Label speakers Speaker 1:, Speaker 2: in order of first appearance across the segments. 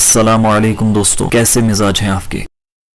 Speaker 1: السلام علیکم دوستو، کیسے مزاج ہیں آپ کے؟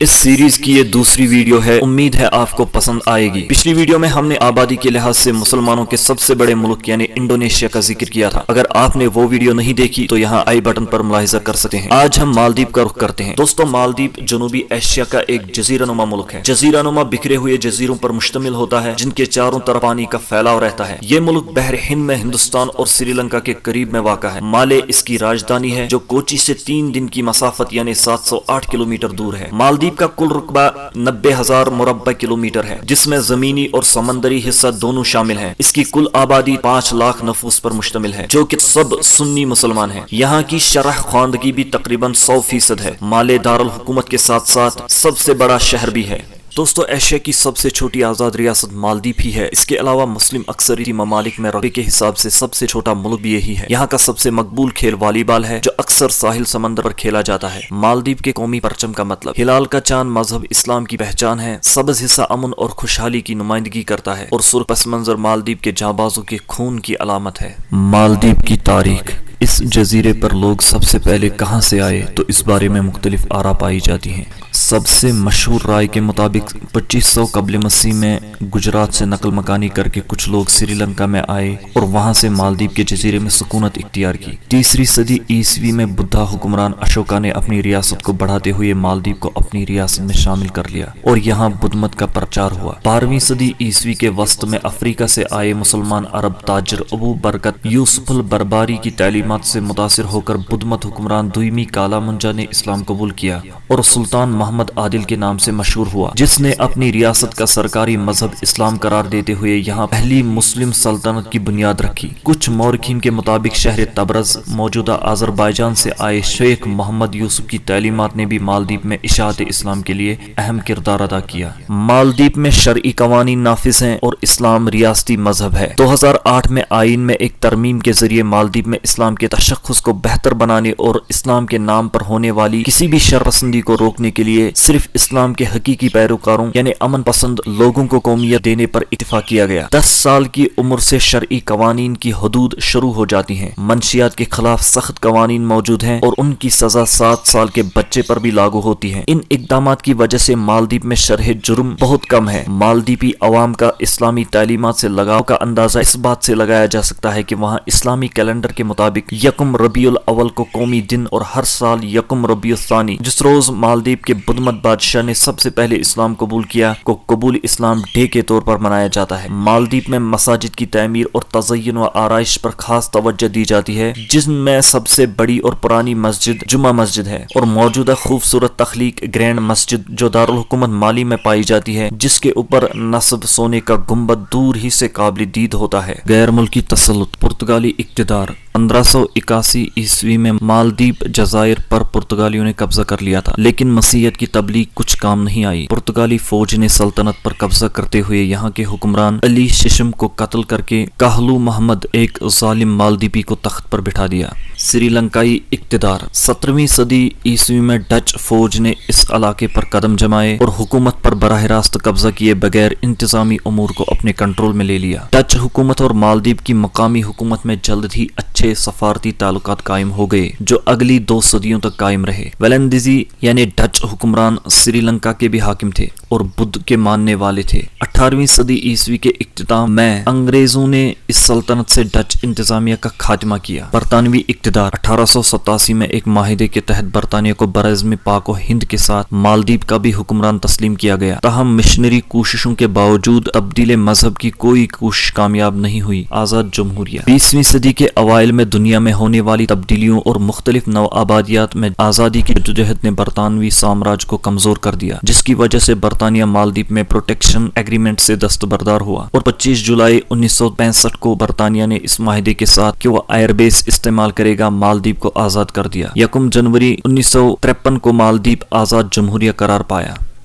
Speaker 1: اس سیریز کی یہ دوسری ویڈیو ہے، امید ہے آپ کو پسند آئے گی۔ پچھلی ویڈیو میں ہم نے آبادی کے لحاظ سے مسلمانوں کے سب سے بڑے ملک یعنی انڈونیشیا کا ذکر کیا تھا۔ اگر آپ نے وہ ویڈیو نہیں دیکھی تو یہاں آئی بٹن پر ملاحظہ کر سکتے ہیں۔ آج ہم مالدیپ کا رخ کرتے ہیں۔ دوستو، مالدیپ جنوبی ایشیا کا ایک جزیرہ نما ملک ہے۔ جزیرہ نما بکھرے ہوئے جزیروں پر مشتمل ہوتا ہے جن کے چاروں طرف پانی کا پھیلاؤ رہتا ہے۔ یہ ملک بحر ہند میں ہندوستان اور سری لنکا کے قریب میں واقع ہے۔ مالے اس کی راجدھانی ہے جو کوچی سے 3 دن کی مسافت یعنی 708 کلومیٹر دور ہے۔ مالدیپ کا کل رقبہ 90,000 مربع کلومیٹر ہے، جس میں زمینی اور سمندری حصہ دونوں شامل ہیں۔ اس کی کل آبادی 5 لاکھ نفوس پر مشتمل ہے، جو کہ سب سنی مسلمان ہیں۔ یہاں کی شرح خواندگی بھی تقریباً 100% ہے۔ مالے دارالحکومت کے ساتھ ساتھ سب سے بڑا شہر بھی ہے۔ دوستو، ایشیا کی سب سے چھوٹی آزاد ریاست مالدیپ ہی ہے۔ اس کے علاوہ مسلم اکثریتی ممالک میں رقبے کے حساب سے سب سے چھوٹا ملک بھی یہی ہے۔ یہاں کا سب سے مقبول کھیل والی بال ہے، جو اکثر ساحل سمندر پر کھیلا جاتا ہے۔ مالدیپ کے قومی پرچم کا مطلب ہلال کا چاند مذہب اسلام کی پہچان ہے۔ سبز حصہ امن اور خوشحالی کی نمائندگی کرتا ہے اور سرخ پس منظر مالدیپ کے جانبازوں کے خون کی علامت ہے۔ مالدیپ کی تاریخ۔ اس جزیرے پر لوگ سب سے پہلے کہاں سے آئے تو اس بارے میں مختلف آراء پائی جاتی ہیں۔ سب سے مشہور رائے کے مطابق 2500 قبل مسیح میں گجرات سے نقل مکانی کر کے کچھ لوگ سری لنکا میں آئے اور وہاں سے مالدیپ کے جزیرے میں سکونت اختیار کی۔ 3 صدی عیسوی میں بدھا حکمران اشوکا نے اپنی ریاست کو بڑھاتے ہوئے مالدیپ کو اپنی ریاست میں شامل کر لیا اور یہاں بدھ مت کا پرچار ہوا۔ 12ویں صدی عیسوی کے وسط میں افریقہ سے آئے مسلمان عرب تاجر ابو برکت یوسف البربری کی تعلیمات سے متاثر ہو کر بدھ مت حکمران دوئمی کالا منجا نے اسلام قبول کیا اور سلطان محمد عادل کے نام سے مشہور ہوا، جس نے اپنی ریاست کا سرکاری مذہب اسلام قرار دیتے ہوئے یہاں پہلی مسلم سلطنت کی بنیاد رکھی۔ کچھ مورخین کے مطابق شہر تبرز موجودہ آذربائیجان سے آئے شیخ محمد یوسف کی تعلیمات نے بھی مالدیپ میں اشاعت اسلام کے لیے اہم کردار ادا کیا۔ مالدیپ میں شرعی قوانین نافذ ہیں اور اسلام ریاستی مذہب ہے۔ 2008 میں آئین میں ایک ترمیم کے ذریعے مالدیپ میں اسلام کے تشخص کو بہتر بنانے اور اسلام کے نام پر ہونے والی کسی بھی شر پسندی کو روکنے کے لیے صرف اسلام کے حقیقی پیروکاروں یعنی امن پسند لوگوں کو قومیت دینے پر اتفاق کیا گیا۔ 10 سال کی عمر سے شرعی قوانین کی حدود شروع ہو جاتی ہیں۔ منشیات کے خلاف سخت قوانین موجود ہیں اور ان کی سزا 7 سال کے بچے پر بھی لاگو ہوتی ہے۔ ان اقدامات کی وجہ سے مالدیپ میں شرح جرم بہت کم ہے۔ مالدیپی عوام کا اسلامی تعلیمات سے لگاؤ کا اندازہ اس بات سے لگایا جا سکتا ہے کہ وہاں اسلامی کیلنڈر کے مطابق 1 ربیع الاول کو قومی دن اور ہر سال 1 ربیع الثانی، جس روز مالدیپ کے بدھ مت بادشاہ نے سب سے پہلے اسلام قبول کیا، کو قبول اسلام ڈے کے طور پر منایا جاتا ہے۔ مالدیپ میں مساجد کی تعمیر اور تزئین و آرائش پر خاص توجہ دی جاتی ہے، جن میں سب سے بڑی اور پرانی مسجد جمعہ مسجد ہے اور موجودہ خوبصورت تخلیق گرینڈ مسجد جو دارالحکومت مالی میں پائی جاتی ہے، جس کے اوپر نصب سونے کا گنبد دور ہی سے قابل دید ہوتا ہے۔ غیر ملکی تسلط۔ پرتگالی اقتدار۔ 1581 عیسوی میں مالدیپ جزائر پر پرتگالیوں نے قبضہ کر لیا تھا، لیکن مسیحیت کی تبلیغ کچھ کام نہیں آئی۔ پرتگالی فوج نے سلطنت پر قبضہ کرتے ہوئے یہاں کے حکمران علی ششم کو قتل کر کے کاہلو محمد ایک ظالم مالدیپی کو تخت پر بٹھا دیا۔ سری لنکائی اقتدار۔ 17ویں صدی عیسوی میں ڈچ فوج نے اس علاقے پر قدم جمائے اور حکومت پر براہ راست قبضہ کیے بغیر انتظامی امور کو اپنے کنٹرول میں لے لیا۔ ڈچ حکومت اور مالدیپ کی مقامی حکومت میں جلد ہی اچھے سفارتی تعلقات قائم ہو گئے جو اگلی 2 صدیوں تک قائم رہے۔ ویلندیزی یعنی ڈچ حکمران سری لنکا کے بھی حاکم تھے اور بدھ کے ماننے والے تھے۔ 18ویں صدی عیسوی کے اختتام میں انگریزوں نے اس سلطنت سے ڈچ انتظامیہ کا خاتمہ کیا۔ برطانوی اقتدار۔ 1887 میں ایک معاہدے کے تحت برطانیہ کو براعظم پاک و ہند کے ساتھ مالدیپ کا بھی حکمران تسلیم کیا گیا، تاہم مشنری کوششوں کے باوجود تبدیل مذہب کی کوئی کوشش کامیاب نہیں ہوئی۔ آزاد جمہوریہ۔ 20ویں صدی کے اوائل میں دنیا میں ہونے والی تبدیلیوں اور مختلف نو آبادیات میں آزادی کی جدوجہد نے برطانوی سامراج کو کمزور کر دیا، جس کی وجہ سے برطانیہ مالدیپ میں پروٹیکشن ایگریمنٹ سے دستبردار ہوا اور 25 جولائی 1965 کو برطانیہ نے اس معاہدے کے ساتھ کہ وہ ایئر بیس استعمال کرے گا مالدیپ کو آزاد کر دیا۔ 1 جنوری 1953 کو مالدیپ آزاد جمہوریہ قرار پایا۔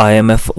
Speaker 1: IMF,